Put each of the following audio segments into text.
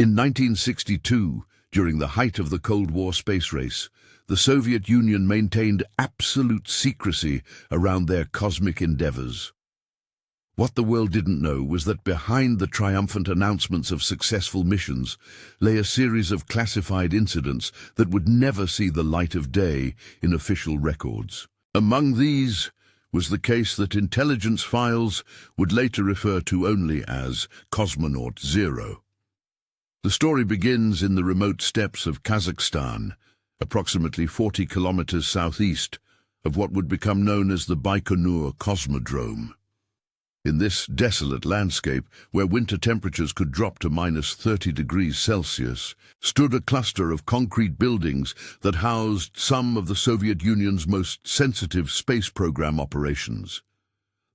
In 1962, during the height of the Cold War space race, the Soviet Union maintained absolute secrecy around their cosmic endeavors. What the world didn't know was that behind the triumphant announcements of successful missions lay a series of classified incidents that would never see the light of day in official records. Among these was the case that intelligence files would later refer to only as Cosmonaut Zero. The story begins in the remote steppes of Kazakhstan, approximately 40 kilometers southeast of what would become known as the Baikonur Cosmodrome. In this desolate landscape, where winter temperatures could drop to -30 degrees Celsius, stood a cluster of concrete buildings that housed some of the Soviet Union's most sensitive space program operations.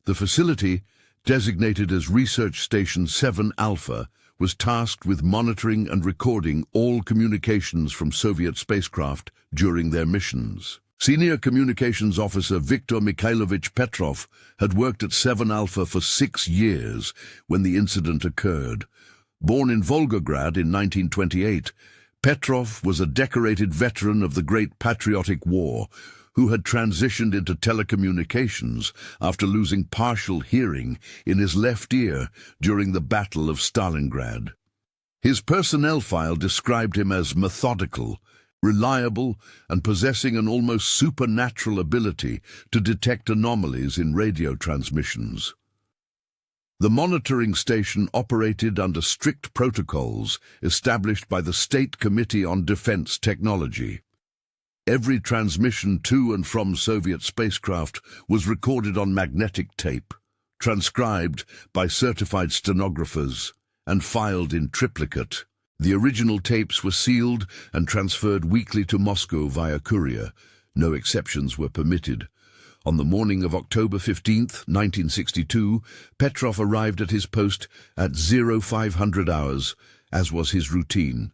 The facility, designated as Research Station 7 Alpha, was tasked with monitoring and recording all communications from Soviet spacecraft during their missions. Senior communications officer Viktor Mikhailovich Petrov had worked at 7 Alpha for 6 years when the incident occurred. Born in Volgograd in 1928, Petrov was a decorated veteran of the Great Patriotic War who had transitioned into telecommunications after losing partial hearing in his left ear during the Battle of Stalingrad. His personnel file described him as methodical, reliable, and possessing an almost supernatural ability to detect anomalies in radio transmissions. The monitoring station operated under strict protocols established by the State Committee on Defense Technology. Every transmission to and from Soviet spacecraft was recorded on magnetic tape, transcribed by certified stenographers, and filed in triplicate. The original tapes were sealed and transferred weekly to Moscow via courier. No exceptions were permitted. On the morning of October 15, 1962, Petrov arrived at his post at 0500 hours, as was his routine.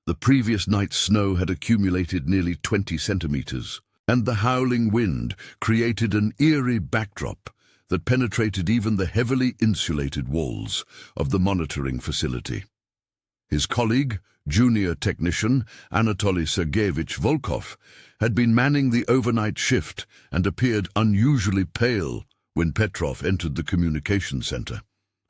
The previous night's snow had accumulated nearly 20 centimeters, and the howling wind created an eerie backdrop that penetrated even the heavily insulated walls of the monitoring facility. His colleague, junior technician Anatoly Sergeyevich Volkov, had been manning the overnight shift and appeared unusually pale when Petrov entered the communication center.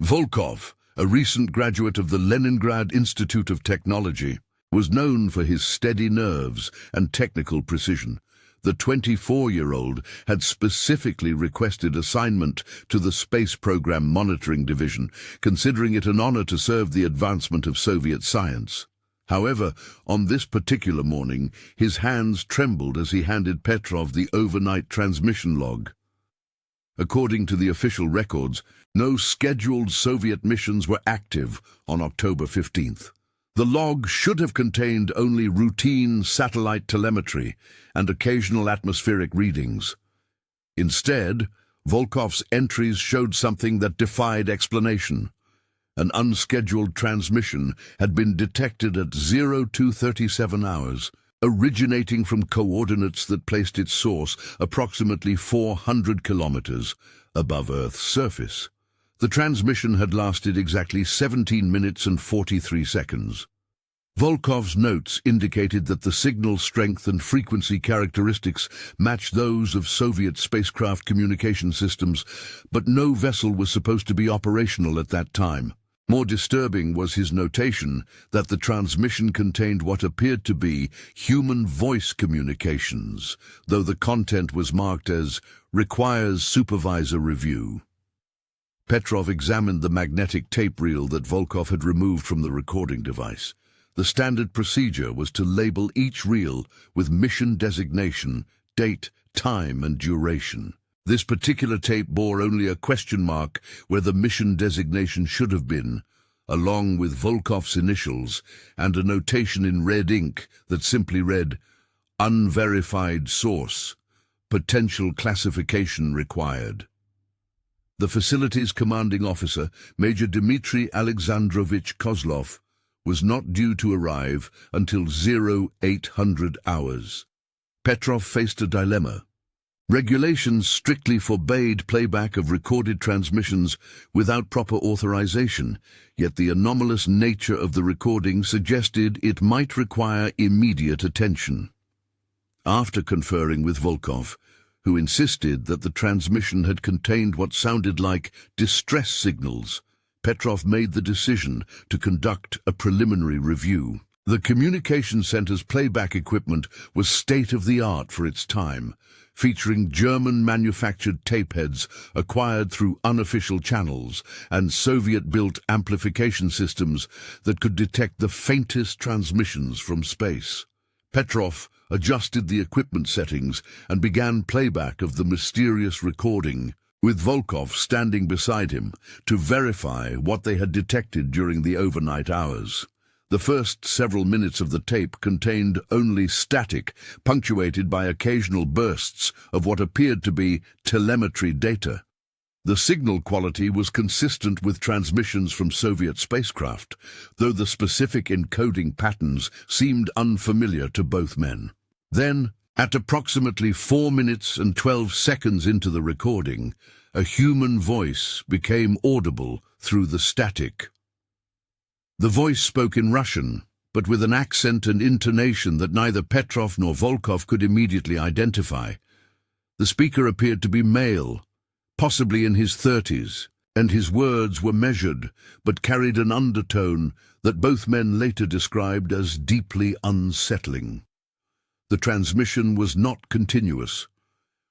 Volkov, a recent graduate of the Leningrad Institute of Technology, was known for his steady nerves and technical precision. The 24-year-old had specifically requested assignment to the Space Program Monitoring Division, considering it an honor to serve the advancement of Soviet science. However, on this particular morning, his hands trembled as he handed Petrov the overnight transmission log. According to the official records, no scheduled Soviet missions were active on October 15th. The log should have contained only routine satellite telemetry and occasional atmospheric readings. Instead, Volkov's entries showed something that defied explanation. An unscheduled transmission had been detected at 0237 hours, originating from coordinates that placed its source approximately 400 kilometers above Earth's surface. The transmission had lasted exactly 17 minutes and 43 seconds. Volkov's notes indicated that the signal strength and frequency characteristics matched those of Soviet spacecraft communication systems, but no vessel was supposed to be operational at that time. More disturbing was his notation that the transmission contained what appeared to be human voice communications, though the content was marked as "requires supervisor review." Petrov examined the magnetic tape reel that Volkov had removed from the recording device. The standard procedure was to label each reel with mission designation, date, time, and duration. This particular tape bore only a question mark where the mission designation should have been, along with Volkov's initials and a notation in red ink that simply read, "Unverified source, potential classification required." The facility's commanding officer, Major Dmitry Alexandrovich Kozlov, was not due to arrive until 0800 hours. Petrov faced a dilemma. Regulations strictly forbade playback of recorded transmissions without proper authorization, yet the anomalous nature of the recording suggested it might require immediate attention. After conferring with Volkov, who insisted that the transmission had contained what sounded like distress signals, Petrov made the decision to conduct a preliminary review. The communication center's playback equipment was state-of-the-art for its time, featuring German-manufactured tape heads acquired through unofficial channels and Soviet-built amplification systems that could detect the faintest transmissions from space. Petrov adjusted the equipment settings and began playback of the mysterious recording, with Volkov standing beside him to verify what they had detected during the overnight hours. The first several minutes of the tape contained only static, punctuated by occasional bursts of what appeared to be telemetry data. The signal quality was consistent with transmissions from Soviet spacecraft, though the specific encoding patterns seemed unfamiliar to both men. Then, at approximately 4 minutes and 12 seconds into the recording, a human voice became audible through the static. The voice spoke in Russian, but with an accent and intonation that neither Petrov nor Volkov could immediately identify. The speaker appeared to be male, possibly in his 30s, and his words were measured, but carried an undertone that both men later described as deeply unsettling. The transmission was not continuous.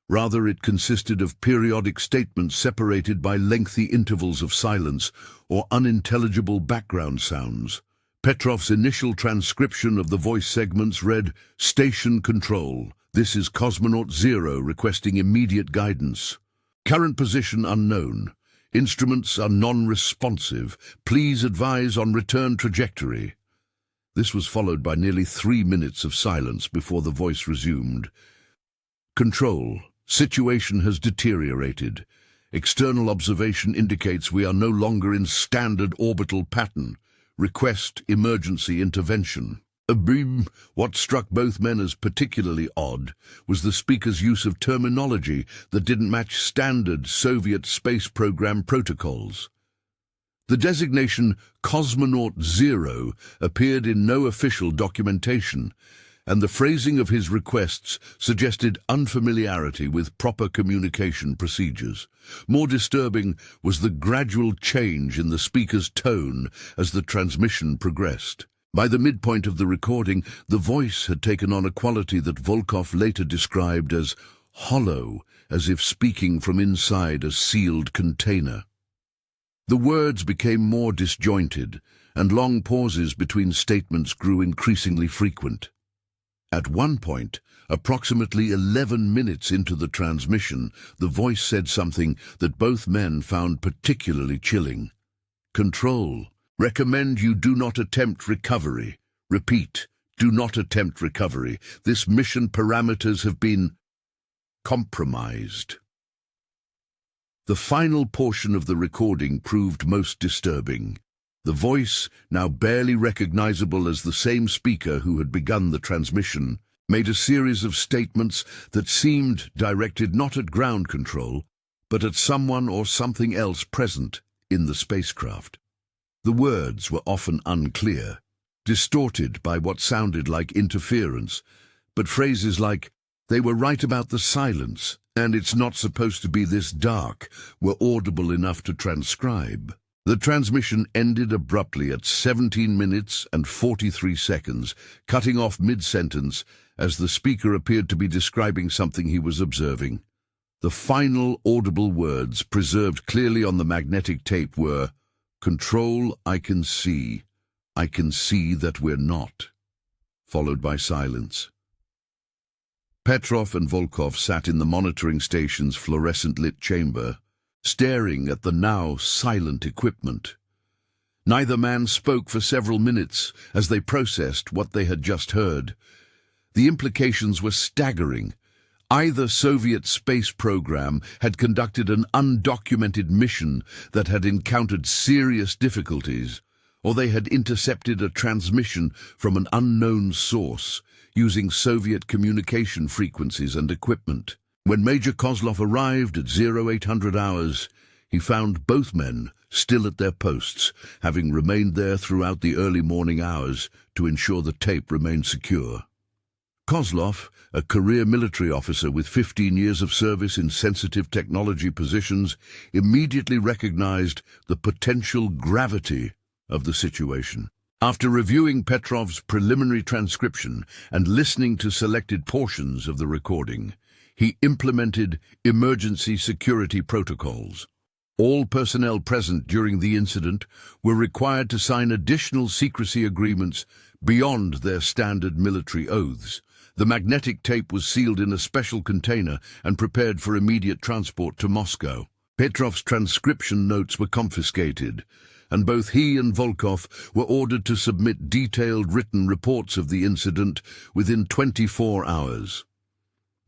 Rather, it consisted of periodic statements separated by lengthy intervals of silence or unintelligible background sounds. Petrov's initial transcription of the voice segments read, "Station Control. This is Cosmonaut Zero requesting immediate guidance. Current position unknown. Instruments are non-responsive. Please advise on return trajectory." This was followed by nearly 3 minutes of silence before the voice resumed. "Control. Situation has deteriorated. External observation indicates we are no longer in standard orbital pattern. Request emergency intervention." What struck both men as particularly odd was the speaker's use of terminology that didn't match standard Soviet space program protocols. The designation Cosmonaut Zero appeared in no official documentation, and the phrasing of his requests suggested unfamiliarity with proper communication procedures. More disturbing was the gradual change in the speaker's tone as the transmission progressed. By the midpoint of the recording, the voice had taken on a quality that Volkov later described as hollow, as if speaking from inside a sealed container. The words became more disjointed, and long pauses between statements grew increasingly frequent. At one point, approximately 11 minutes into the transmission, the voice said something that both men found particularly chilling. "Control. Recommend you do not attempt recovery. Repeat, do not attempt recovery. This mission parameters have been compromised." The final portion of the recording proved most disturbing. The voice, now barely recognizable as the same speaker who had begun the transmission, made a series of statements that seemed directed not at ground control, but at someone or something else present in the spacecraft. The words were often unclear, distorted by what sounded like interference, but phrases like, "They were right about the silence, and it's not supposed to be this dark," were audible enough to transcribe. The transmission ended abruptly at 17 minutes and 43 seconds, cutting off mid-sentence as the speaker appeared to be describing something he was observing. The final audible words preserved clearly on the magnetic tape were, "Control, I can see. I can see that we're not," followed by silence. Petrov and Volkov sat in the monitoring station's fluorescent-lit chamber, staring at the now silent equipment. Neither man spoke for several minutes as they processed what they had just heard. The implications were staggering. Either Soviet space program had conducted an undocumented mission that had encountered serious difficulties, or they had intercepted a transmission from an unknown source using Soviet communication frequencies and equipment. When Major Kozlov arrived at 0800 hours, he found both men still at their posts, having remained there throughout the early morning hours to ensure the tape remained secure. Kozlov, a career military officer with 15 years of service in sensitive technology positions, immediately recognized the potential gravity of the situation. After reviewing Petrov's preliminary transcription and listening to selected portions of the recording, he implemented emergency security protocols. All personnel present during the incident were required to sign additional secrecy agreements beyond their standard military oaths. The magnetic tape was sealed in a special container and prepared for immediate transport to Moscow. Petrov's transcription notes were confiscated, and both he and Volkov were ordered to submit detailed written reports of the incident within 24 hours.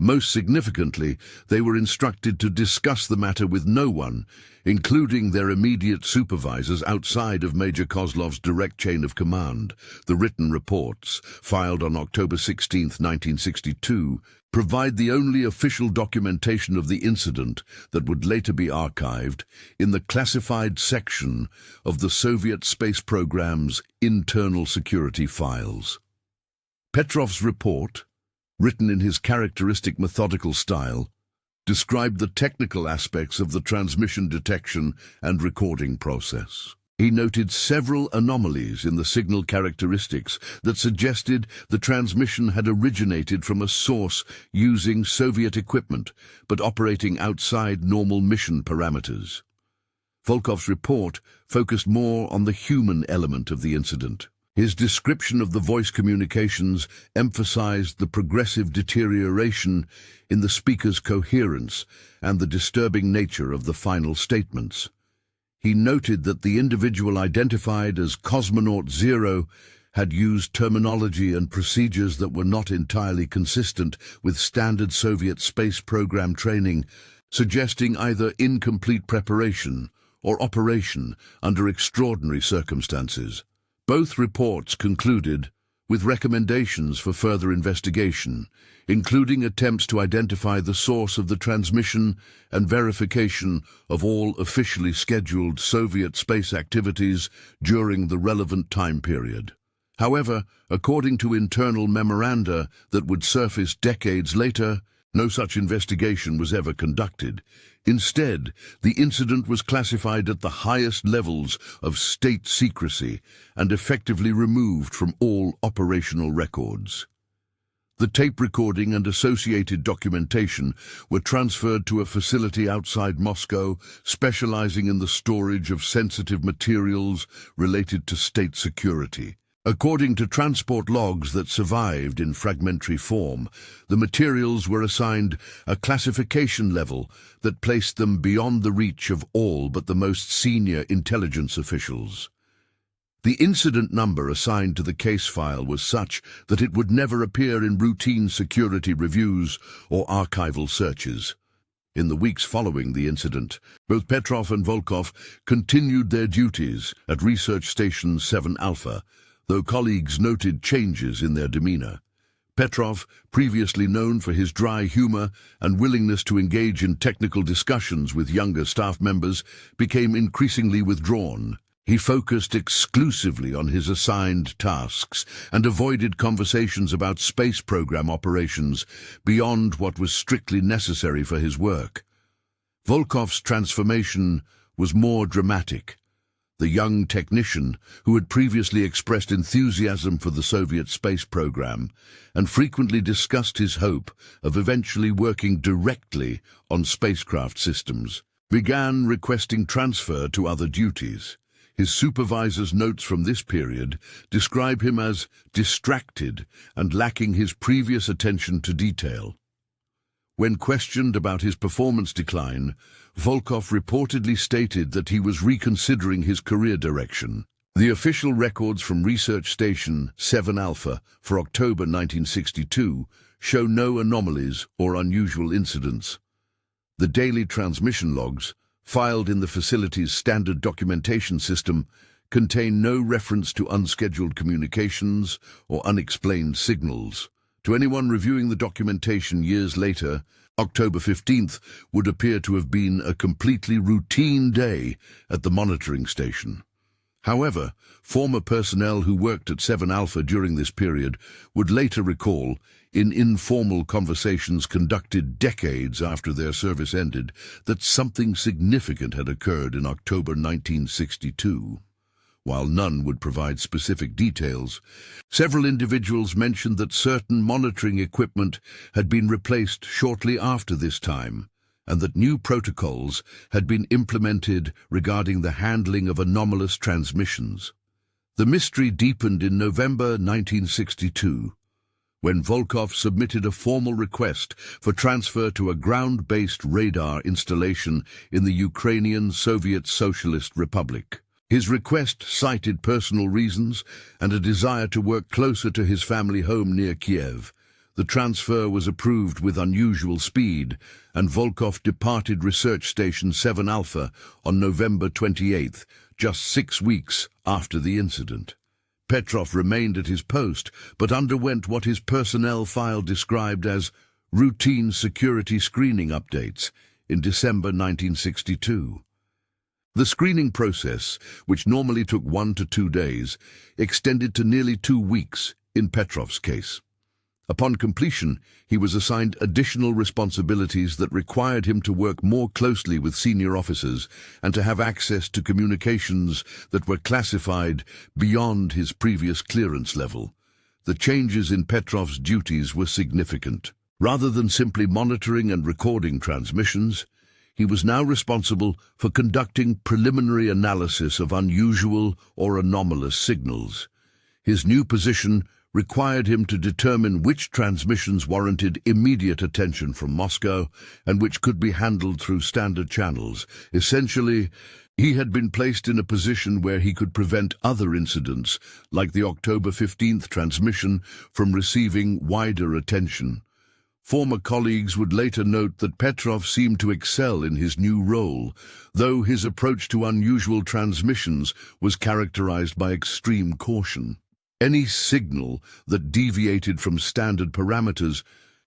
Most significantly, they were instructed to discuss the matter with no one, including their immediate supervisors outside of Major Kozlov's direct chain of command. The written reports, filed on October 16, 1962, provide the only official documentation of the incident that would later be archived in the classified section of the Soviet space program's internal security files. Petrov's report, written in his characteristic methodical style, described the technical aspects of the transmission detection and recording process. He noted several anomalies in the signal characteristics that suggested the transmission had originated from a source using Soviet equipment, but operating outside normal mission parameters. Volkov's report focused more on the human element of the incident. His description of the voice communications emphasized the progressive deterioration in the speaker's coherence and the disturbing nature of the final statements. He noted that the individual identified as Cosmonaut Zero had used terminology and procedures that were not entirely consistent with standard Soviet space program training, suggesting either incomplete preparation or operation under extraordinary circumstances. Both reports concluded with recommendations for further investigation, including attempts to identify the source of the transmission and verification of all officially scheduled Soviet space activities during the relevant time period. However, according to internal memoranda that would surface decades later, no such investigation was ever conducted. Instead, the incident was classified at the highest levels of state secrecy and effectively removed from all operational records. The tape recording and associated documentation were transferred to a facility outside Moscow, specializing in the storage of sensitive materials related to state security. According to transport logs that survived in fragmentary form, the materials were assigned a classification level that placed them beyond the reach of all but the most senior intelligence officials. The incident number assigned to the case file was such that it would never appear in routine security reviews or archival searches. In the weeks following the incident, both Petrov and Volkov continued their duties at Research Station 7 Alpha, though colleagues noted changes in their demeanor. Petrov, previously known for his dry humor and willingness to engage in technical discussions with younger staff members, became increasingly withdrawn. He focused exclusively on his assigned tasks and avoided conversations about space program operations beyond what was strictly necessary for his work. Volkov's transformation was more dramatic. The young technician, who had previously expressed enthusiasm for the Soviet space program and frequently discussed his hope of eventually working directly on spacecraft systems, began requesting transfer to other duties. His supervisor's notes from this period describe him as distracted and lacking his previous attention to detail. When questioned about his performance decline, Volkov reportedly stated that he was reconsidering his career direction. The official records from Research Station 7 Alpha for October 1962 show no anomalies or unusual incidents. The daily transmission logs, filed in the facility's standard documentation system, contain no reference to unscheduled communications or unexplained signals. To anyone reviewing the documentation years later, October 15th would appear to have been a completely routine day at the monitoring station. However, former personnel who worked at 7 Alpha during this period would later recall, in informal conversations conducted decades after their service ended, that something significant had occurred in October 1962. While none would provide specific details, several individuals mentioned that certain monitoring equipment had been replaced shortly after this time, and that new protocols had been implemented regarding the handling of anomalous transmissions. The mystery deepened in November 1962, when Volkov submitted a formal request for transfer to a ground-based radar installation in the Ukrainian Soviet Socialist Republic. His request cited personal reasons and a desire to work closer to his family home near Kiev. The transfer was approved with unusual speed, and Volkov departed Research Station 7 Alpha on November 28th, just 6 weeks after the incident. Petrov remained at his post, but underwent what his personnel file described as routine security screening updates in December 1962. The screening process, which normally took 1 to 2 days, extended to nearly 2 weeks in Petrov's case. Upon completion, he was assigned additional responsibilities that required him to work more closely with senior officers and to have access to communications that were classified beyond his previous clearance level. The changes in Petrov's duties were significant. Rather than simply monitoring and recording transmissions, he was now responsible for conducting preliminary analysis of unusual or anomalous signals. His new position required him to determine which transmissions warranted immediate attention from Moscow and which could be handled through standard channels. Essentially, he had been placed in a position where he could prevent other incidents, like the October 15th transmission, from receiving wider attention. Former colleagues would later note that Petrov seemed to excel in his new role, though his approach to unusual transmissions was characterized by extreme caution. Any signal that deviated from standard parameters,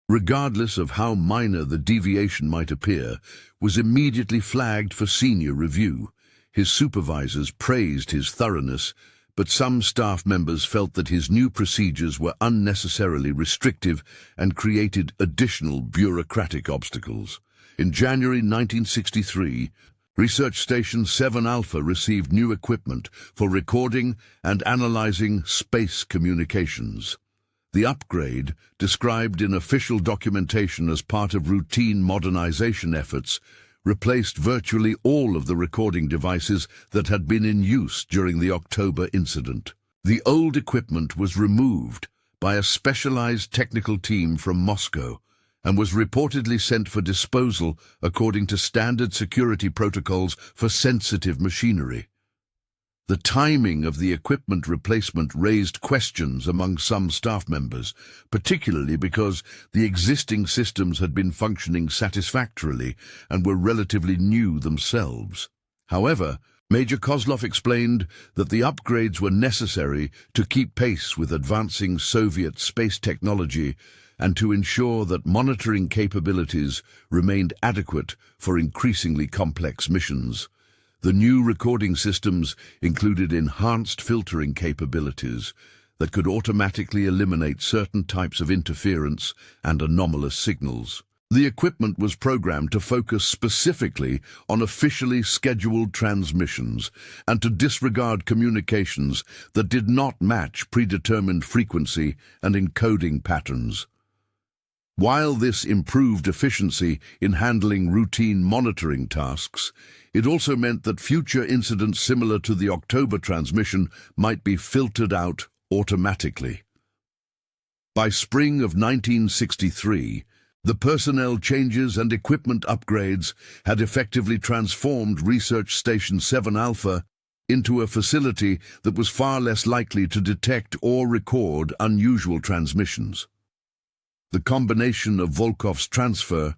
regardless of how minor the deviation might appear, was immediately flagged for senior review. His supervisors praised his thoroughness, but some staff members felt that his new procedures were unnecessarily restrictive and created additional bureaucratic obstacles. In January 1963, Research Station 7 Alpha received new equipment for recording and analyzing space communications. The upgrade, described in official documentation as part of routine modernization efforts, replaced virtually all of the recording devices that had been in use during the October incident. The old equipment was removed by a specialized technical team from Moscow and was reportedly sent for disposal according to standard security protocols for sensitive machinery. The timing of the equipment replacement raised questions among some staff members, particularly because the existing systems had been functioning satisfactorily and were relatively new themselves. However, Major Kozlov explained that the upgrades were necessary to keep pace with advancing Soviet space technology and to ensure that monitoring capabilities remained adequate for increasingly complex missions. The new recording systems included enhanced filtering capabilities that could automatically eliminate certain types of interference and anomalous signals. The equipment was programmed to focus specifically on officially scheduled transmissions and to disregard communications that did not match predetermined frequency and encoding patterns. While this improved efficiency in handling routine monitoring tasks, it also meant that future incidents similar to the October transmission might be filtered out automatically. By spring of 1963, the personnel changes and equipment upgrades had effectively transformed Research Station 7 Alpha into a facility that was far less likely to detect or record unusual transmissions. The combination of Volkov's transfer,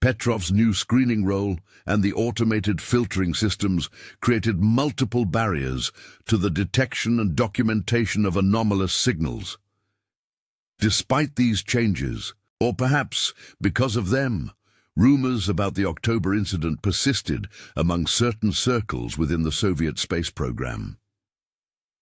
Petrov's new screening role, and the automated filtering systems created multiple barriers to the detection and documentation of anomalous signals. Despite these changes, or perhaps because of them, rumors about the October incident persisted among certain circles within the Soviet space program.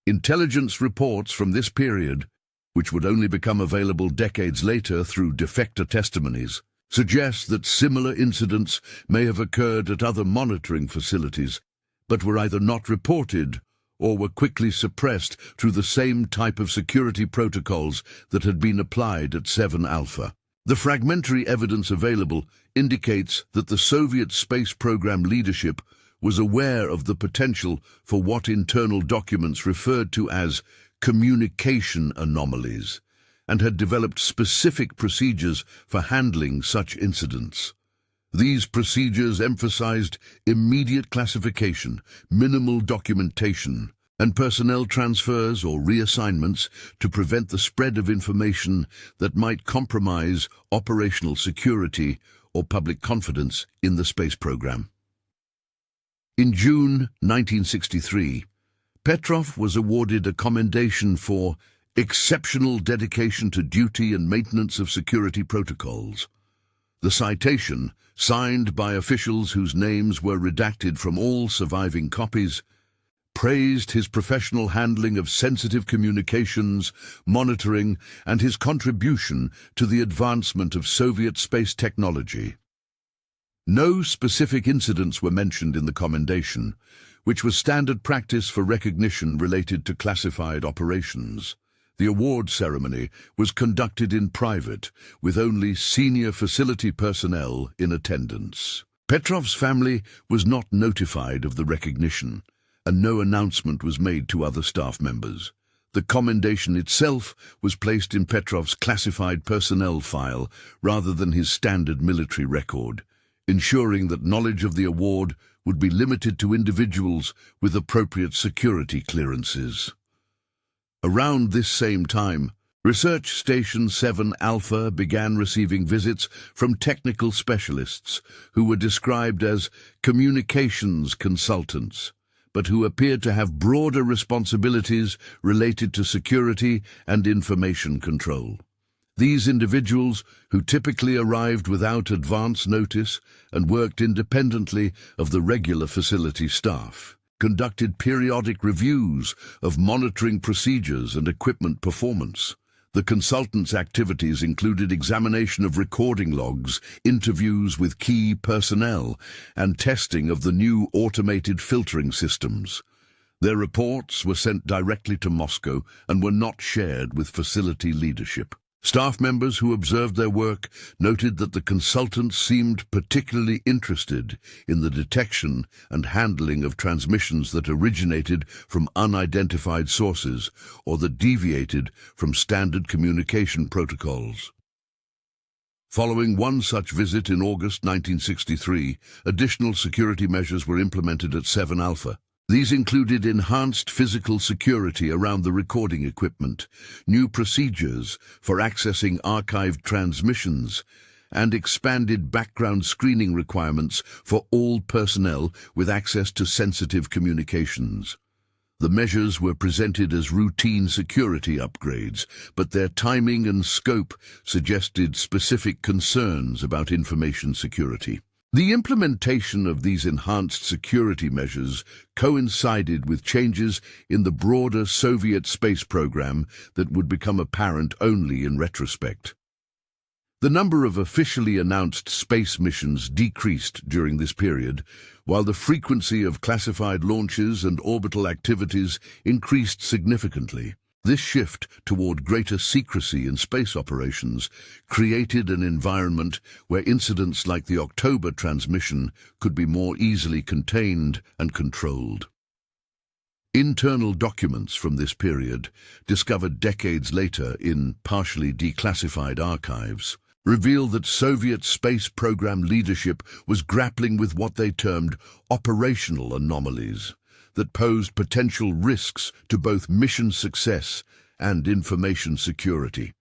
Intelligence reports from this period, which would only become available decades later through defector testimonies, suggest that similar incidents may have occurred at other monitoring facilities, but were either not reported or were quickly suppressed through the same type of security protocols that had been applied at 7 Alpha. The fragmentary evidence available indicates that the Soviet space program leadership was aware of the potential for what internal documents referred to as communication anomalies, and had developed specific procedures for handling such incidents. These procedures emphasized immediate classification, minimal documentation, and personnel transfers or reassignments to prevent the spread of information that might compromise operational security or public confidence in the space program. In June 1963, Petrov was awarded a commendation for exceptional dedication to duty and maintenance of security protocols. The citation, signed by officials whose names were redacted from all surviving copies, praised his professional handling of sensitive communications, monitoring, and his contribution to the advancement of Soviet space technology. No specific incidents were mentioned in the commendation, which was standard practice for recognition related to classified operations. The award ceremony was conducted in private, with only senior facility personnel in attendance. Petrov's family was not notified of the recognition, and no announcement was made to other staff members. The commendation itself was placed in Petrov's classified personnel file rather than his standard military record, ensuring that knowledge of the award would be limited to individuals with appropriate security clearances. Around this same time, Research Station 7 Alpha began receiving visits from technical specialists who were described as communications consultants, but who appeared to have broader responsibilities related to security and information control. These individuals, who typically arrived without advance notice and worked independently of the regular facility staff, conducted periodic reviews of monitoring procedures and equipment performance. The consultants' activities included examination of recording logs, interviews with key personnel, and testing of the new automated filtering systems. Their reports were sent directly to Moscow and were not shared with facility leadership. Staff members who observed their work noted that the consultants seemed particularly interested in the detection and handling of transmissions that originated from unidentified sources or that deviated from standard communication protocols. Following one such visit in August 1963, additional security measures were implemented at 7 Alpha. These included enhanced physical security around the recording equipment, new procedures for accessing archived transmissions, and expanded background screening requirements for all personnel with access to sensitive communications. The measures were presented as routine security upgrades, but their timing and scope suggested specific concerns about information security. The implementation of these enhanced security measures coincided with changes in the broader Soviet space program that would become apparent only in retrospect. The number of officially announced space missions decreased during this period, while the frequency of classified launches and orbital activities increased significantly. This shift toward greater secrecy in space operations created an environment where incidents like the October transmission could be more easily contained and controlled. Internal documents from this period, discovered decades later in partially declassified archives, reveal that Soviet space program leadership was grappling with what they termed operational anomalies that posed potential risks to both mission success and information security.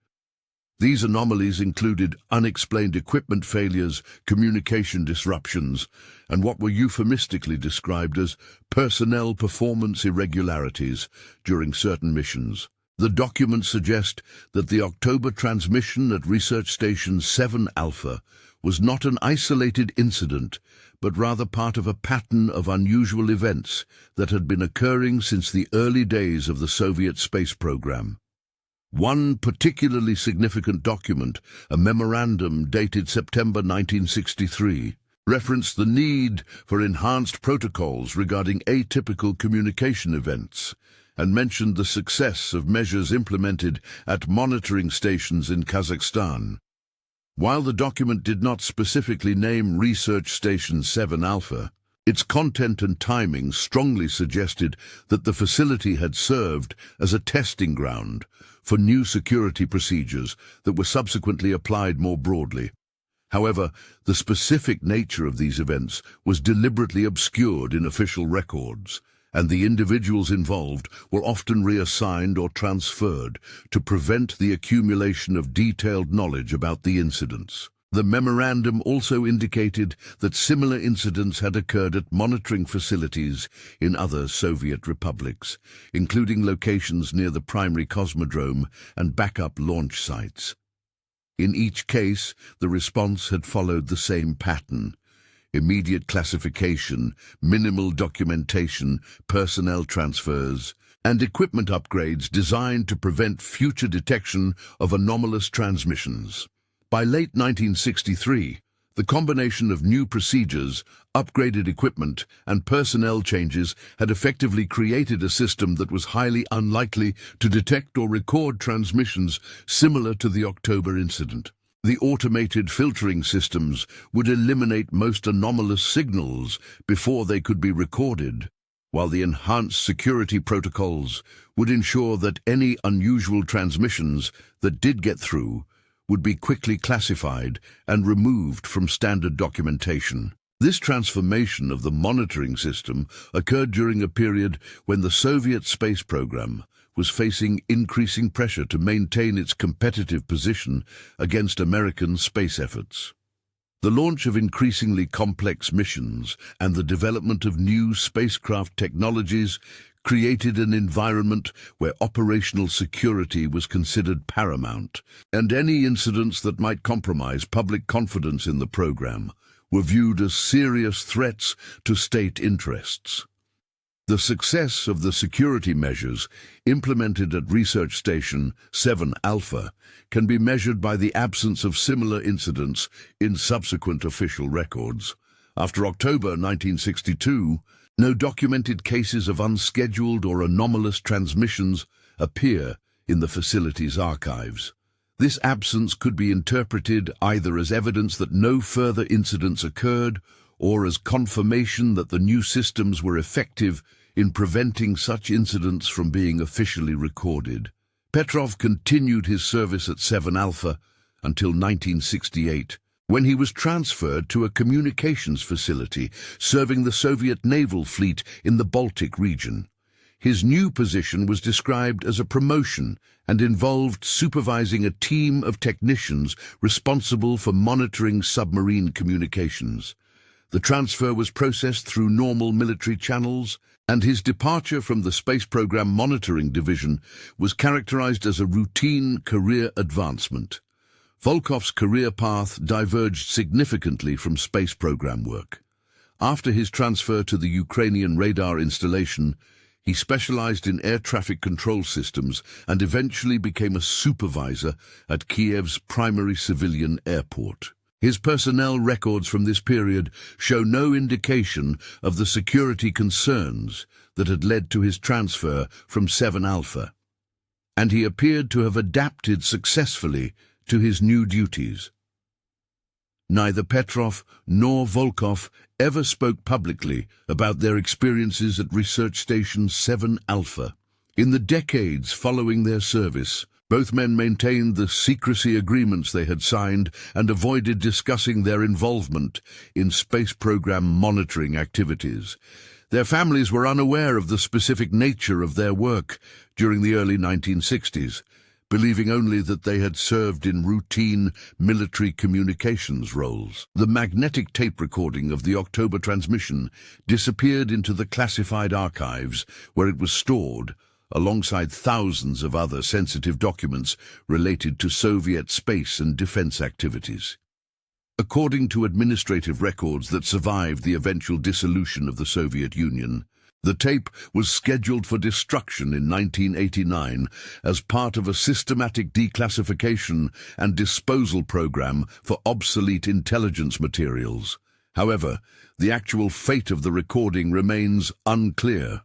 These anomalies included unexplained equipment failures, communication disruptions, and what were euphemistically described as personnel performance irregularities during certain missions. The documents suggest that the October transmission at Research Station 7 Alpha was not an isolated incident, but rather part of a pattern of unusual events that had been occurring since the early days of the Soviet space program. One particularly significant document, a memorandum dated September 1963, referenced the need for enhanced protocols regarding atypical communication events, and mentioned the success of measures implemented at monitoring stations in Kazakhstan. While the document did not specifically name Research Station 7 Alpha, its content and timing strongly suggested that the facility had served as a testing ground for new security procedures that were subsequently applied more broadly. However, the specific nature of these events was deliberately obscured in official records, and the individuals involved were often reassigned or transferred to prevent the accumulation of detailed knowledge about the incidents. The memorandum also indicated that similar incidents had occurred at monitoring facilities in other Soviet republics, including locations near the primary cosmodrome and backup launch sites. In each case, the response had followed the same pattern: immediate classification, minimal documentation, personnel transfers, and equipment upgrades designed to prevent future detection of anomalous transmissions. By late 1963, the combination of new procedures, upgraded equipment, and personnel changes had effectively created a system that was highly unlikely to detect or record transmissions similar to the October incident. The automated filtering systems would eliminate most anomalous signals before they could be recorded, while the enhanced security protocols would ensure that any unusual transmissions that did get through would be quickly classified and removed from standard documentation. This transformation of the monitoring system occurred during a period when the Soviet space program was facing increasing pressure to maintain its competitive position against American space efforts. The launch of increasingly complex missions and the development of new spacecraft technologies created an environment where operational security was considered paramount, and any incidents that might compromise public confidence in the program were viewed as serious threats to state interests. The success of the security measures implemented at Research Station 7 Alpha can be measured by the absence of similar incidents in subsequent official records. After October 1962, no documented cases of unscheduled or anomalous transmissions appear in the facility's archives. This absence could be interpreted either as evidence that no further incidents occurred or as confirmation that the new systems were effective in preventing such incidents from being officially recorded. Petrov continued his service at 7 Alpha until 1968, when he was transferred to a communications facility serving the Soviet naval fleet in the Baltic region. His new position was described as a promotion and involved supervising a team of technicians responsible for monitoring submarine communications. The transfer was processed through normal military channels, and his departure from the Space Program Monitoring Division was characterized as a routine career advancement. Volkov's career path diverged significantly from space program work. After his transfer to the Ukrainian radar installation, he specialized in air traffic control systems and eventually became a supervisor at Kiev's primary civilian airport. His personnel records from this period show no indication of the security concerns that had led to his transfer from 7 Alpha, and he appeared to have adapted successfully to his new duties. Neither Petrov nor Volkov ever spoke publicly about their experiences at Research Station 7 Alpha. In the decades following their service, both men maintained the secrecy agreements they had signed and avoided discussing their involvement in space program monitoring activities. Their families were unaware of the specific nature of their work during the early 1960s, believing only that they had served in routine military communications roles. The magnetic tape recording of the October transmission disappeared into the classified archives, where it was stored, alongside thousands of other sensitive documents related to Soviet space and defense activities. According to administrative records that survived the eventual dissolution of the Soviet Union, the tape was scheduled for destruction in 1989 as part of a systematic declassification and disposal program for obsolete intelligence materials. However, the actual fate of the recording remains unclear.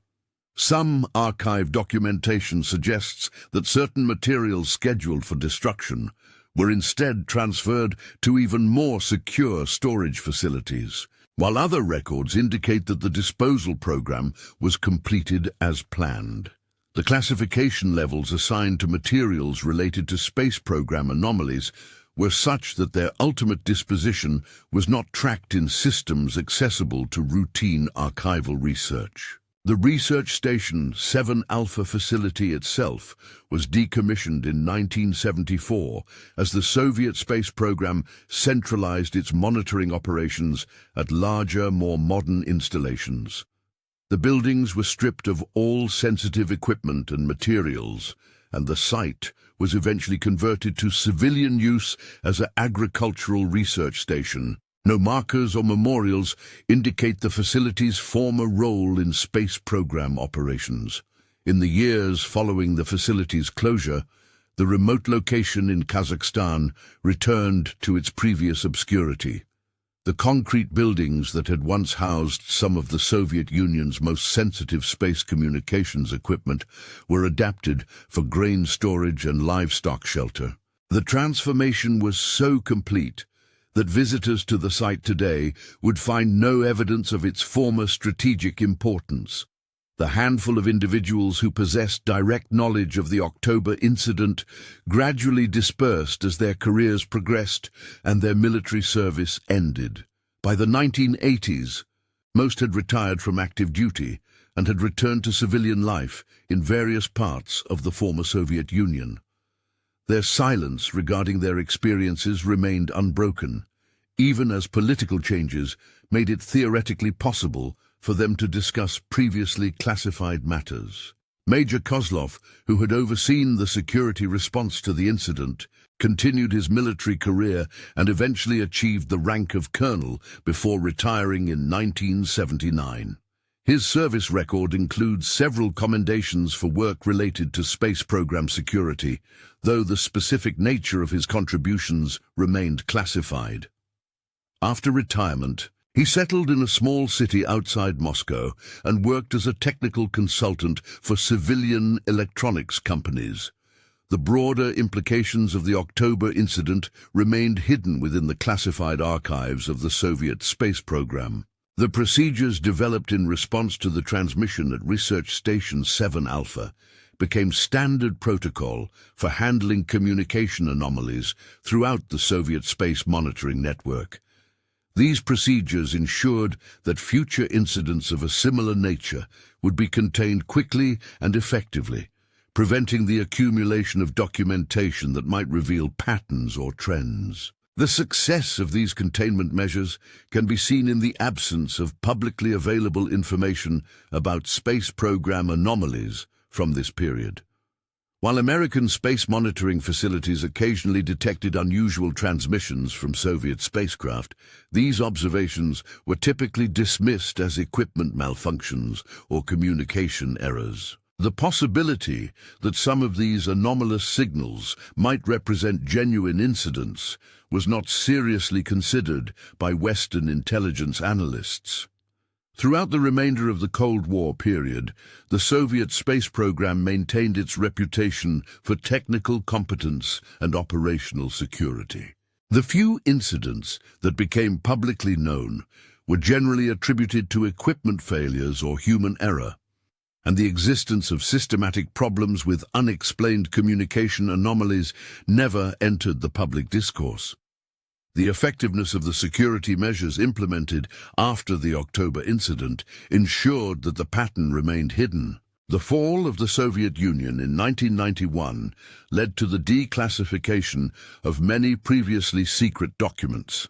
Some archive documentation suggests that certain materials scheduled for destruction were instead transferred to even more secure storage facilities, while other records indicate that the disposal program was completed as planned. The classification levels assigned to materials related to space program anomalies were such that their ultimate disposition was not tracked in systems accessible to routine archival research. The Research Station 7 Alpha facility itself was decommissioned in 1974 as the Soviet space program centralized its monitoring operations at larger, more modern installations. The buildings were stripped of all sensitive equipment and materials, and the site was eventually converted to civilian use as an agricultural research station. No markers or memorials indicate the facility's former role in space program operations. In the years following the facility's closure, the remote location in Kazakhstan returned to its previous obscurity. The concrete buildings that had once housed some of the Soviet Union's most sensitive space communications equipment were adapted for grain storage and livestock shelter. The transformation was so complete that visitors to the site today would find no evidence of its former strategic importance. The handful of individuals who possessed direct knowledge of the October incident gradually dispersed as their careers progressed and their military service ended. By the 1980s, most had retired from active duty and had returned to civilian life in various parts of the former Soviet Union. Their silence regarding their experiences remained unbroken, even as political changes made it theoretically possible for them to discuss previously classified matters. Major Kozlov, who had overseen the security response to the incident, continued his military career and eventually achieved the rank of colonel before retiring in 1979. His service record includes several commendations for work related to space program security, though the specific nature of his contributions remained classified. After retirement, he settled in a small city outside Moscow and worked as a technical consultant for civilian electronics companies. The broader implications of the October incident remained hidden within the classified archives of the Soviet space program. The procedures developed in response to the transmission at Research Station 7 Alpha became standard protocol for handling communication anomalies throughout the Soviet space monitoring network. These procedures ensured that future incidents of a similar nature would be contained quickly and effectively, preventing the accumulation of documentation that might reveal patterns or trends. The success of these containment measures can be seen in the absence of publicly available information about space program anomalies from this period. While American space monitoring facilities occasionally detected unusual transmissions from Soviet spacecraft, these observations were typically dismissed as equipment malfunctions or communication errors. The possibility that some of these anomalous signals might represent genuine incidents was not seriously considered by Western intelligence analysts. Throughout the remainder of the Cold War period, the Soviet space program maintained its reputation for technical competence and operational security. The few incidents that became publicly known were generally attributed to equipment failures or human error, and the existence of systematic problems with unexplained communication anomalies never entered the public discourse. The effectiveness of the security measures implemented after the October incident ensured that the pattern remained hidden. The fall of the Soviet Union in 1991 led to the declassification of many previously secret documents,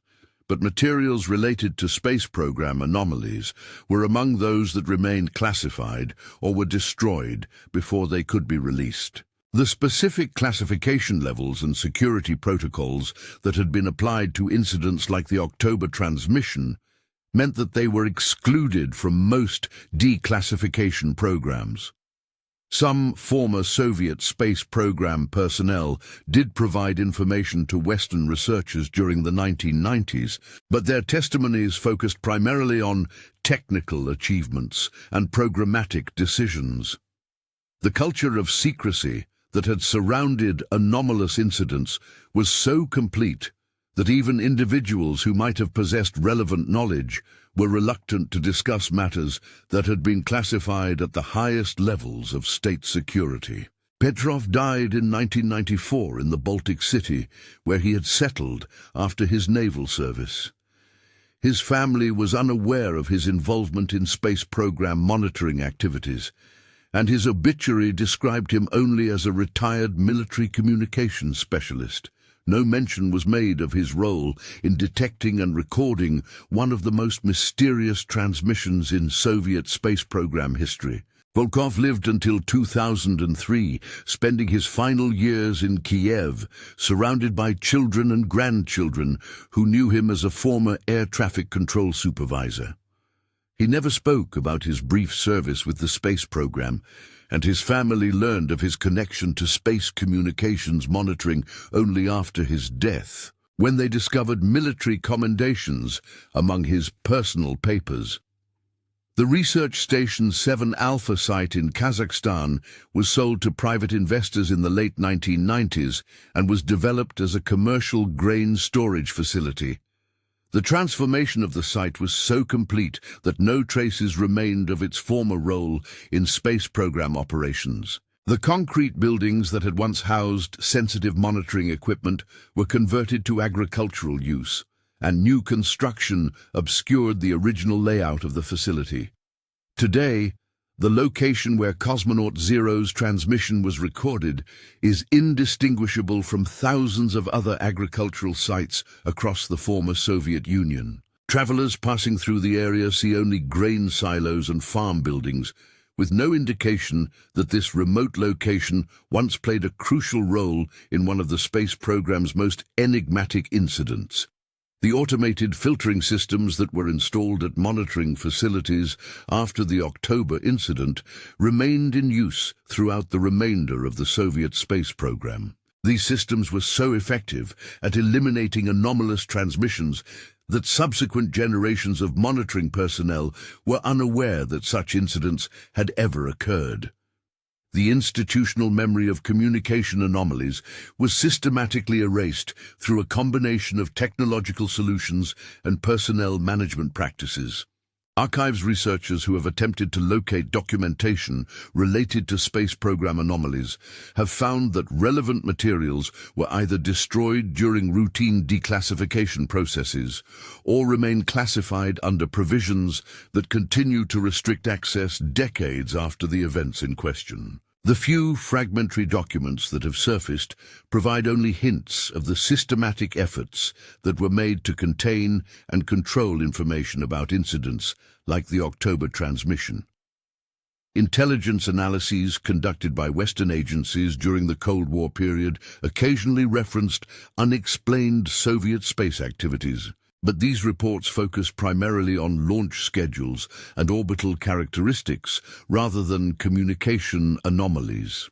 but materials related to space program anomalies were among those that remained classified or were destroyed before they could be released. The specific classification levels and security protocols that had been applied to incidents like the October transmission meant that they were excluded from most declassification programs. Some former Soviet space program personnel did provide information to Western researchers during the 1990s, but their testimonies focused primarily on technical achievements and programmatic decisions. The culture of secrecy that had surrounded anomalous incidents was so complete that even individuals who might have possessed relevant knowledge were reluctant to discuss matters that had been classified at the highest levels of state security. Petrov died in 1994 in the Baltic City, where he had settled after his naval service. His family was unaware of his involvement in space program monitoring activities, and his obituary described him only as a retired military communications specialist. No mention was made of his role in detecting and recording one of the most mysterious transmissions in Soviet space program history. Volkov lived until 2003, spending his final years in Kiev, surrounded by children and grandchildren who knew him as a former air traffic control supervisor. He never spoke about his brief service with the space program, and his family learned of his connection to space communications monitoring only after his death, when they discovered military commendations among his personal papers. The Research Station 7 Alpha site in Kazakhstan was sold to private investors in the late 1990s and was developed as a commercial grain storage facility. The transformation of the site was so complete that no traces remained of its former role in space program operations. The concrete buildings that had once housed sensitive monitoring equipment were converted to agricultural use, and new construction obscured the original layout of the facility. Today, the location where Cosmonaut Zero's transmission was recorded is indistinguishable from thousands of other agricultural sites across the former Soviet Union. Travelers passing through the area see only grain silos and farm buildings, with no indication that this remote location once played a crucial role in one of the space program's most enigmatic incidents. The automated filtering systems that were installed at monitoring facilities after the October incident remained in use throughout the remainder of the Soviet space program. These systems were so effective at eliminating anomalous transmissions that subsequent generations of monitoring personnel were unaware that such incidents had ever occurred. The institutional memory of communication anomalies was systematically erased through a combination of technological solutions and personnel management practices. Archives researchers who have attempted to locate documentation related to space program anomalies have found that relevant materials were either destroyed during routine declassification processes or remain classified under provisions that continue to restrict access decades after the events in question. The few fragmentary documents that have surfaced provide only hints of the systematic efforts that were made to contain and control information about incidents like the October transmission. Intelligence analyses conducted by Western agencies during the Cold War period occasionally referenced unexplained Soviet space activities, but these reports focus primarily on launch schedules and orbital characteristics rather than communication anomalies.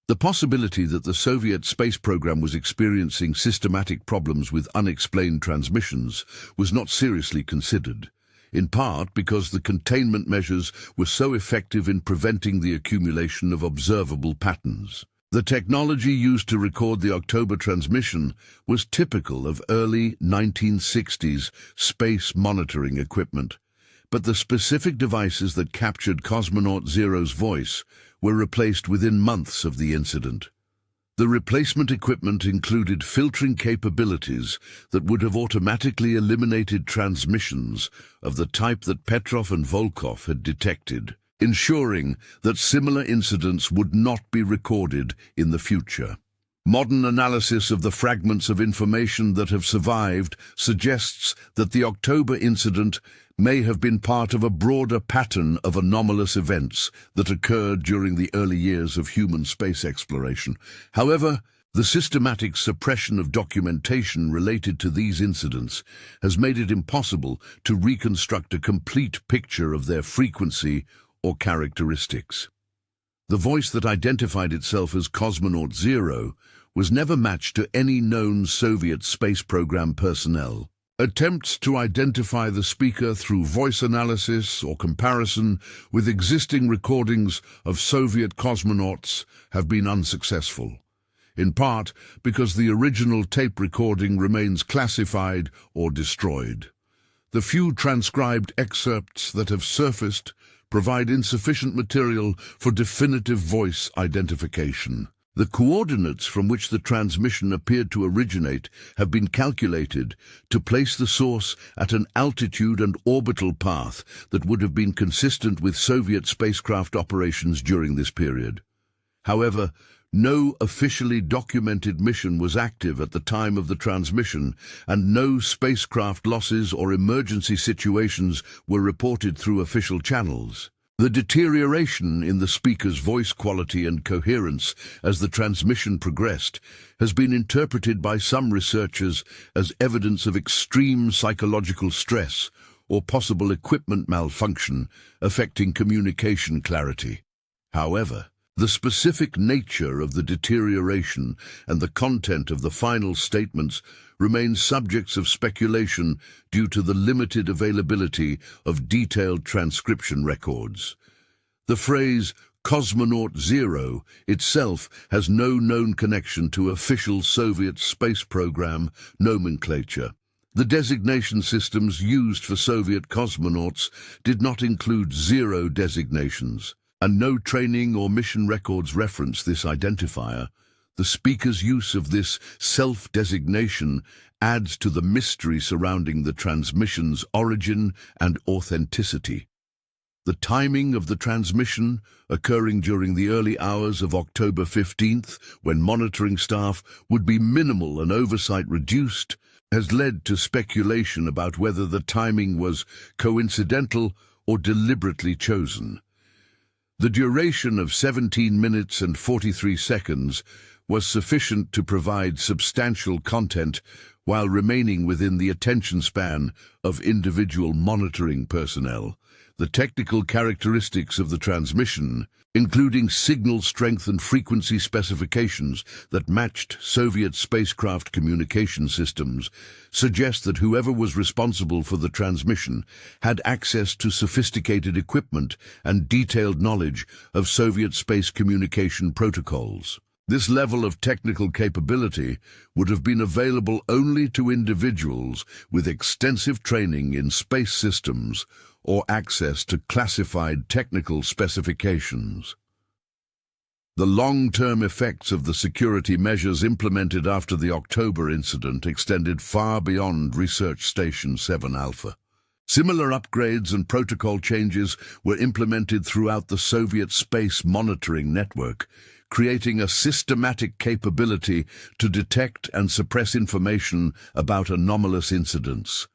The possibility that the Soviet space program was experiencing systematic problems with unexplained transmissions was not seriously considered, in part because the containment measures were so effective in preventing the accumulation of observable patterns. The technology used to record the October transmission was typical of early 1960s space monitoring equipment, but the specific devices that captured Cosmonaut Zero's voice were replaced within months of the incident. The replacement equipment included filtering capabilities that would have automatically eliminated transmissions of the type that Petrov and Volkov had detected, ensuring that similar incidents would not be recorded in the future. Modern analysis of the fragments of information that have survived suggests that the October incident may have been part of a broader pattern of anomalous events that occurred during the early years of human space exploration. However, the systematic suppression of documentation related to these incidents has made it impossible to reconstruct a complete picture of their frequency or characteristics. The voice that identified itself as Cosmonaut Zero was never matched to any known Soviet space program personnel. Attempts to identify the speaker through voice analysis or comparison with existing recordings of Soviet cosmonauts have been unsuccessful, in part because the original tape recording remains classified or destroyed. The few transcribed excerpts that have surfaced provide insufficient material for definitive voice identification. The coordinates from which the transmission appeared to originate have been calculated to place the source at an altitude and orbital path that would have been consistent with Soviet spacecraft operations during this period. However, no officially documented mission was active at the time of the transmission, and no spacecraft losses or emergency situations were reported through official channels. The deterioration in the speaker's voice quality and coherence as the transmission progressed has been interpreted by some researchers as evidence of extreme psychological stress or possible equipment malfunction affecting communication clarity. However, the specific nature of the deterioration and the content of the final statements remain subjects of speculation due to the limited availability of detailed transcription records. The phrase Cosmonaut Zero itself has no known connection to official Soviet space program nomenclature. The designation systems used for Soviet cosmonauts did not include zero designations, and no training or mission records reference this identifier. The speaker's use of this self-designation adds to the mystery surrounding the transmission's origin and authenticity. The timing of the transmission, occurring during the early hours of October 15th, when monitoring staff would be minimal and oversight reduced, has led to speculation about whether the timing was coincidental or deliberately chosen. The duration of 17 minutes and 43 seconds was sufficient to provide substantial content while remaining within the attention span of individual monitoring personnel. The technical characteristics of the transmission, including signal strength and frequency specifications that matched Soviet spacecraft communication systems, suggest that whoever was responsible for the transmission had access to sophisticated equipment and detailed knowledge of Soviet space communication protocols. This level of technical capability would have been available only to individuals with extensive training in space systems or access to classified technical specifications. The long-term effects of the security measures implemented after the October incident extended far beyond Research Station 7 Alpha. Similar upgrades and protocol changes were implemented throughout the Soviet space monitoring network, creating a systematic capability to detect and suppress information about anomalous incidents.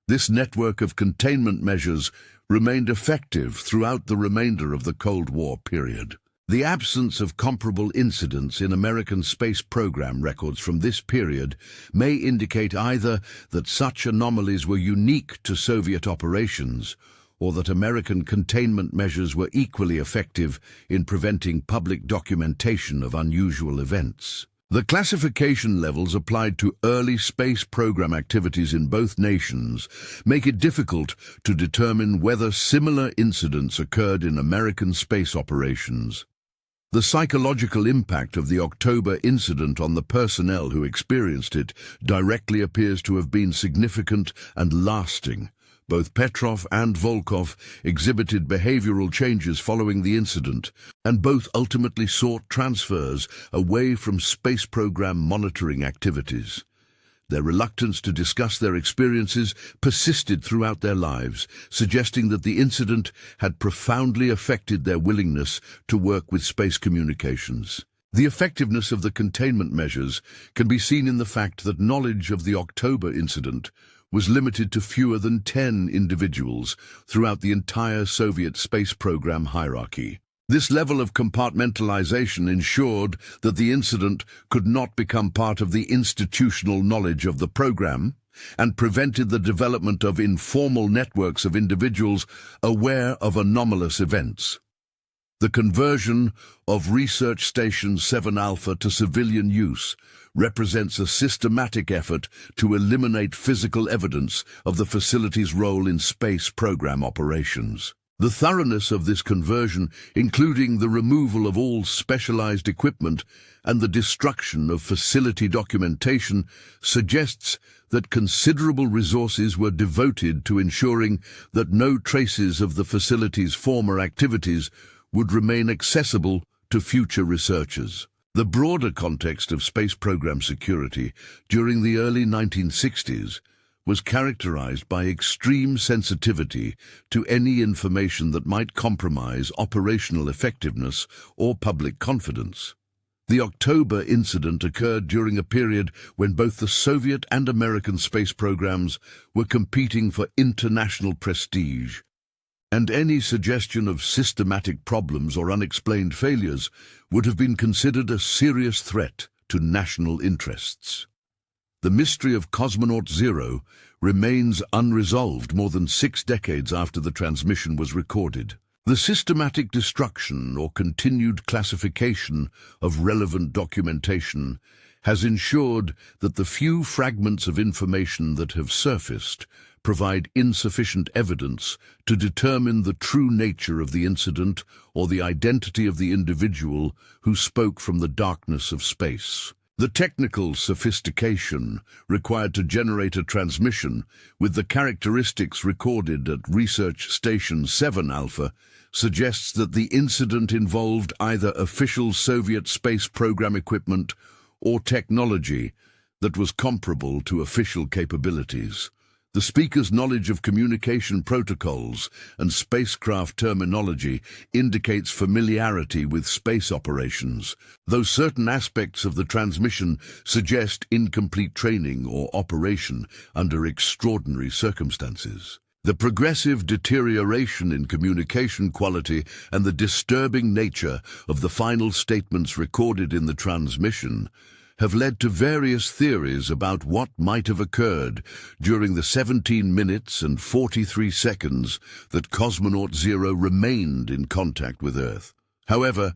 This network of containment measures remained effective throughout the remainder of the Cold War period. The absence of comparable incidents in American space program records from this period may indicate either that such anomalies were unique to Soviet operations, or that American containment measures were equally effective in preventing public documentation of unusual events. The classification levels applied to early space program activities in both nations make it difficult to determine whether similar incidents occurred in American space operations. The psychological impact of the October incident on the personnel who experienced it directly appears to have been significant and lasting. Both Petrov and Volkov exhibited behavioral changes following the incident, and both ultimately sought transfers away from space program monitoring activities. Their reluctance to discuss their experiences persisted throughout their lives, suggesting that the incident had profoundly affected their willingness to work with space communications. The effectiveness of the containment measures can be seen in the fact that knowledge of the October incident was limited to fewer than 10 individuals throughout the entire Soviet space program hierarchy. This level of compartmentalization ensured that the incident could not become part of the institutional knowledge of the program and prevented the development of informal networks of individuals aware of anomalous events. The conversion of Research Station 7 Alpha to civilian use represents a systematic effort to eliminate physical evidence of the facility's role in space program operations. The thoroughness of this conversion, including the removal of all specialized equipment and the destruction of facility documentation, suggests that considerable resources were devoted to ensuring that no traces of the facility's former activities would remain accessible to future researchers. The broader context of space program security during the early 1960s was characterized by extreme sensitivity to any information that might compromise operational effectiveness or public confidence. The October incident occurred during a period when both the Soviet and American space programs were competing for international prestige, and any suggestion of systematic problems or unexplained failures would have been considered a serious threat to national interests. The mystery of Cosmonaut Zero remains unresolved more than 6 decades after the transmission was recorded. The systematic destruction or continued classification of relevant documentation has ensured that the few fragments of information that have surfaced provide insufficient evidence to determine the true nature of the incident or the identity of the individual who spoke from the darkness of space. The technical sophistication required to generate a transmission with the characteristics recorded at Research Station 7 Alpha suggests that the incident involved either official Soviet space program equipment or technology that was comparable to official capabilities. The speaker's knowledge of communication protocols and spacecraft terminology indicates familiarity with space operations, though certain aspects of the transmission suggest incomplete training or operation under extraordinary circumstances. The progressive deterioration in communication quality and the disturbing nature of the final statements recorded in the transmission have led to various theories about what might have occurred during the 17 minutes and 43 seconds that Cosmonaut Zero remained in contact with Earth. However,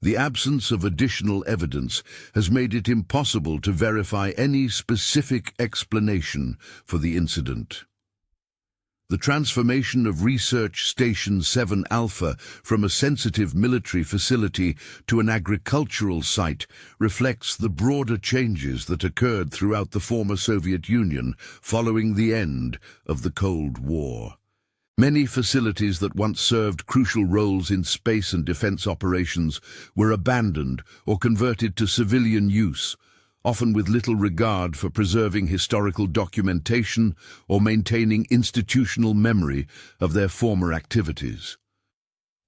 the absence of additional evidence has made it impossible to verify any specific explanation for the incident. The transformation of Research Station 7 Alpha from a sensitive military facility to an agricultural site reflects the broader changes that occurred throughout the former Soviet Union following the end of the Cold War. Many facilities that once served crucial roles in space and defense operations were abandoned or converted to civilian use, often with little regard for preserving historical documentation or maintaining institutional memory of their former activities.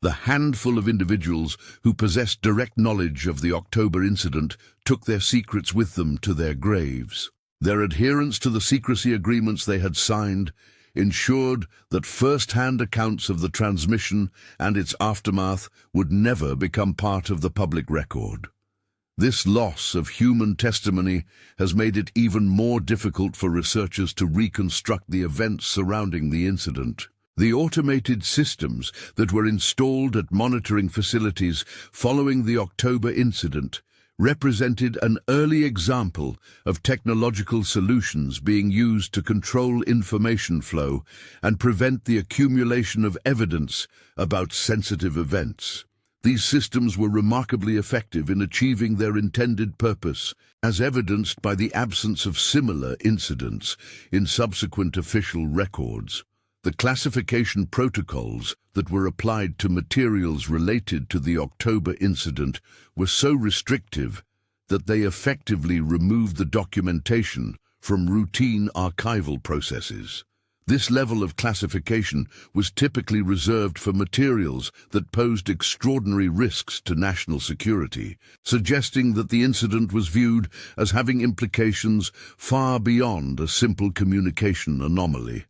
The handful of individuals who possessed direct knowledge of the October incident took their secrets with them to their graves. Their adherence to the secrecy agreements they had signed ensured that first-hand accounts of the transmission and its aftermath would never become part of the public record. This loss of human testimony has made it even more difficult for researchers to reconstruct the events surrounding the incident. The automated systems that were installed at monitoring facilities following the October incident represented an early example of technological solutions being used to control information flow and prevent the accumulation of evidence about sensitive events. These systems were remarkably effective in achieving their intended purpose, as evidenced by the absence of similar incidents in subsequent official records. The classification protocols that were applied to materials related to the October incident were so restrictive that they effectively removed the documentation from routine archival processes. This level of classification was typically reserved for materials that posed extraordinary risks to national security, suggesting that the incident was viewed as having implications far beyond a simple communication anomaly.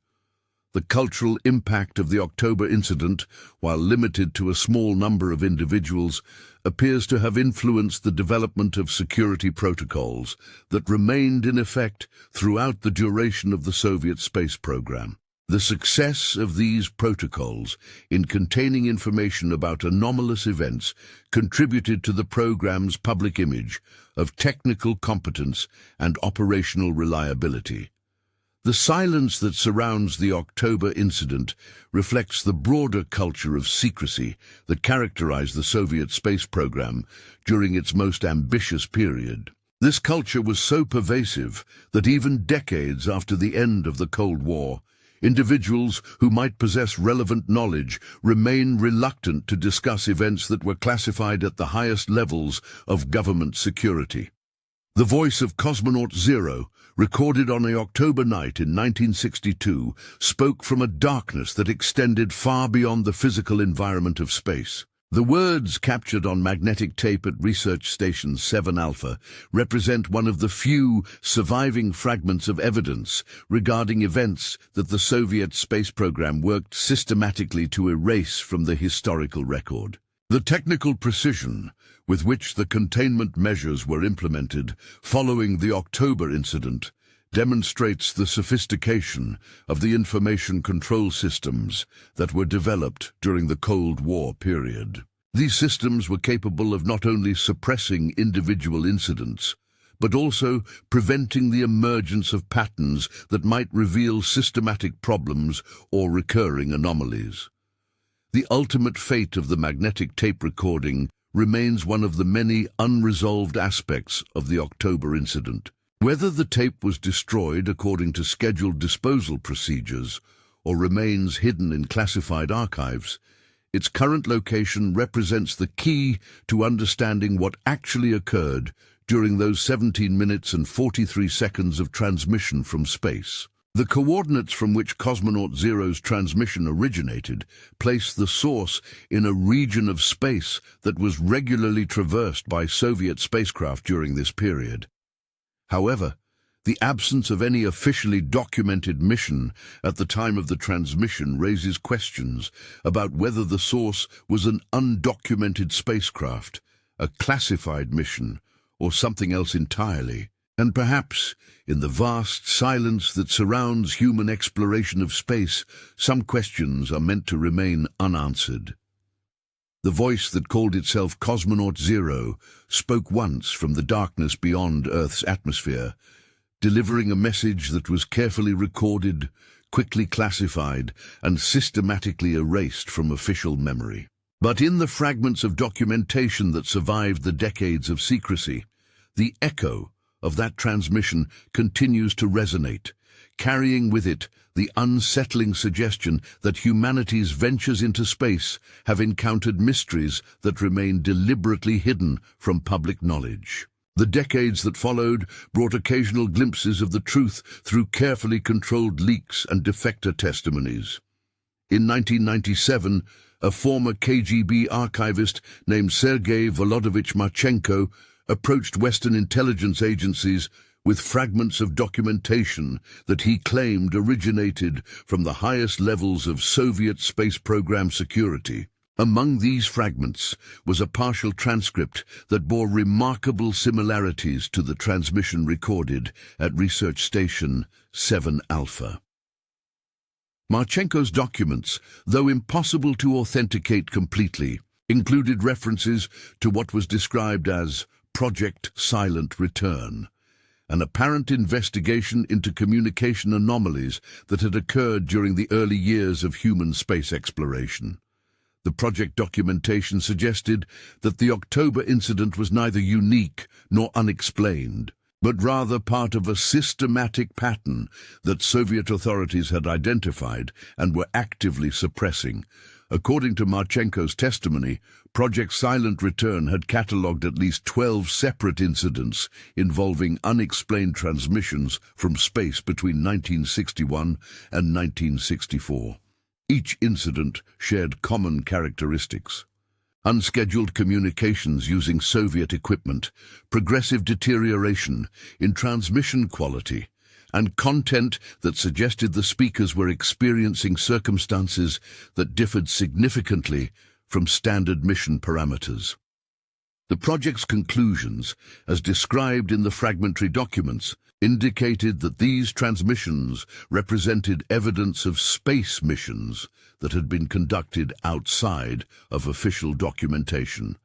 The cultural impact of the October incident, while limited to a small number of individuals, appears to have influenced the development of security protocols that remained in effect throughout the duration of the Soviet space program. The success of these protocols in containing information about anomalous events contributed to the program's public image of technical competence and operational reliability. The silence that surrounds the October incident reflects the broader culture of secrecy that characterized the Soviet space program during its most ambitious period. This culture was so pervasive that even decades after the end of the Cold War, individuals who might possess relevant knowledge remain reluctant to discuss events that were classified at the highest levels of government security. The voice of Cosmonaut Zero, recorded on a October night in 1962, spoke from a darkness that extended far beyond the physical environment of space. The words captured on magnetic tape at Research Station 7 Alpha represent one of the few surviving fragments of evidence regarding events that the Soviet space program worked systematically to erase from the historical record. The technical precision with which the containment measures were implemented following the October incident demonstrates the sophistication of the information control systems that were developed during the Cold War period. These systems were capable of not only suppressing individual incidents, but also preventing the emergence of patterns that might reveal systematic problems or recurring anomalies. The ultimate fate of the magnetic tape recording remains one of the many unresolved aspects of the October incident. Whether the tape was destroyed according to scheduled disposal procedures or remains hidden in classified archives, its current location represents the key to understanding what actually occurred during those 17 minutes and 43 seconds of transmission from space. The coordinates from which Cosmonaut Zero's transmission originated place the source in a region of space that was regularly traversed by Soviet spacecraft during this period. However, the absence of any officially documented mission at the time of the transmission raises questions about whether the source was an undocumented spacecraft, a classified mission, or something else entirely. And perhaps, in the vast silence that surrounds human exploration of space, some questions are meant to remain unanswered. The voice that called itself Cosmonaut Zero spoke once from the darkness beyond Earth's atmosphere, delivering a message that was carefully recorded, quickly classified, and systematically erased from official memory. But in the fragments of documentation that survived the decades of secrecy, the echo of that transmission continues to resonate, carrying with it the unsettling suggestion that humanity's ventures into space have encountered mysteries that remain deliberately hidden from public knowledge. The decades that followed brought occasional glimpses of the truth through carefully controlled leaks and defector testimonies. In 1997, a former KGB archivist named Sergei Volodovich Marchenko approached Western intelligence agencies with fragments of documentation that he claimed originated from the highest levels of Soviet space program security. Among these fragments was a partial transcript that bore remarkable similarities to the transmission recorded at Research Station 7 Alpha. Marchenko's documents, though impossible to authenticate completely, included references to what was described as Project Silent Return, an apparent investigation into communication anomalies that had occurred during the early years of human space exploration. The project documentation suggested that the October incident was neither unique nor unexplained, but rather part of a systematic pattern that Soviet authorities had identified and were actively suppressing, According to Marchenko's testimony, Project Silent Return had catalogued at least 12 separate incidents involving unexplained transmissions from space between 1961 and 1964. Each incident shared common characteristics: unscheduled communications using Soviet equipment, progressive deterioration in transmission quality, and content that suggested the speakers were experiencing circumstances that differed significantly from standard mission parameters. The project's conclusions, as described in the fragmentary documents, indicated that these transmissions represented evidence of space missions that had been conducted outside of official documentation,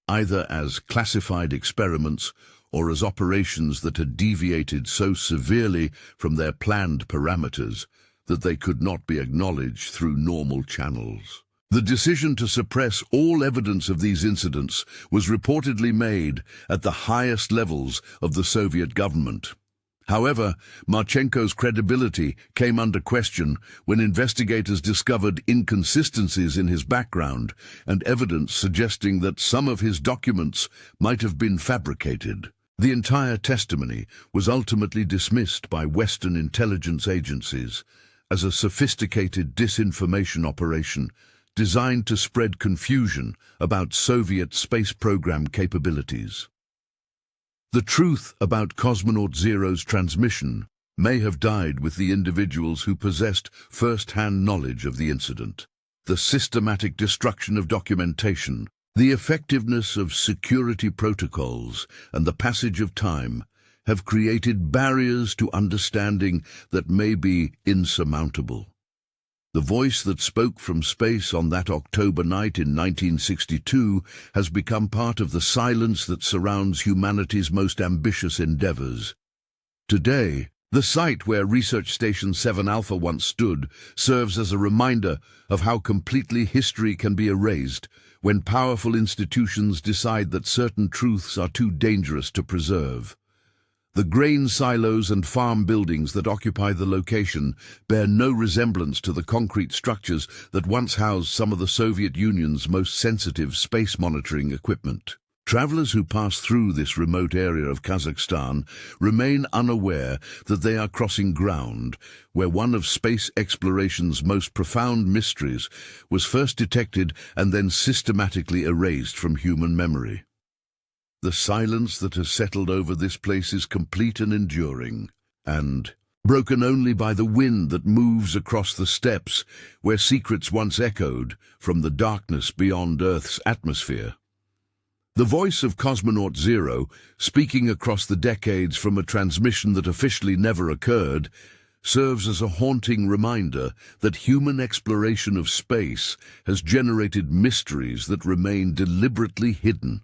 either as classified experiments or as operations that had deviated so severely from their planned parameters that they could not be acknowledged through normal channels. The decision to suppress all evidence of these incidents was reportedly made at the highest levels of the Soviet government. However, Marchenko's credibility came under question when investigators discovered inconsistencies in his background and evidence suggesting that some of his documents might have been fabricated. The entire testimony was ultimately dismissed by Western intelligence agencies as a sophisticated disinformation operation designed to spread confusion about Soviet space program capabilities. The truth about Cosmonaut Zero's transmission may have died with the individuals who possessed first-hand knowledge of the incident. The systematic destruction of documentation, the effectiveness of security protocols, and the passage of time have created barriers to understanding that may be insurmountable. The voice that spoke from space on that October night in 1962 has become part of the silence that surrounds humanity's most ambitious endeavors. Today, the site where Research Station 7 Alpha once stood serves as a reminder of how completely history can be erased when powerful institutions decide that certain truths are too dangerous to preserve. The grain silos and farm buildings that occupy the location bear no resemblance to the concrete structures that once housed some of the Soviet Union's most sensitive space monitoring equipment. Travelers who pass through this remote area of Kazakhstan remain unaware that they are crossing ground where one of space exploration's most profound mysteries was first detected and then systematically erased from human memory. The silence that has settled over this place is complete and enduring, and broken only by the wind that moves across the steppes where secrets once echoed from the darkness beyond Earth's atmosphere. The voice of Cosmonaut Zero, speaking across the decades from a transmission that officially never occurred, serves as a haunting reminder that human exploration of space has generated mysteries that remain deliberately hidden.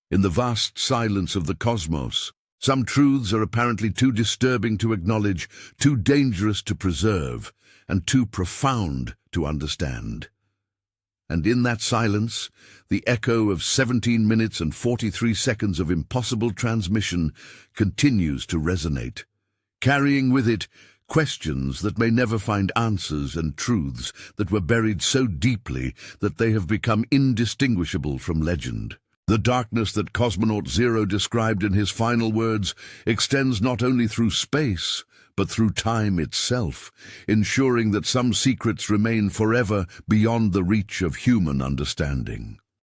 In the vast silence of the cosmos, some truths are apparently too disturbing to acknowledge, too dangerous to preserve, and too profound to understand. And in that silence, the echo of 17 minutes and 43 seconds of impossible transmission continues to resonate, carrying with it questions that may never find answers and truths that were buried so deeply that they have become indistinguishable from legend. The darkness that Cosmonaut Zero described in his final words extends not only through space, but through time itself, ensuring that some secrets remain forever beyond the reach of human understanding.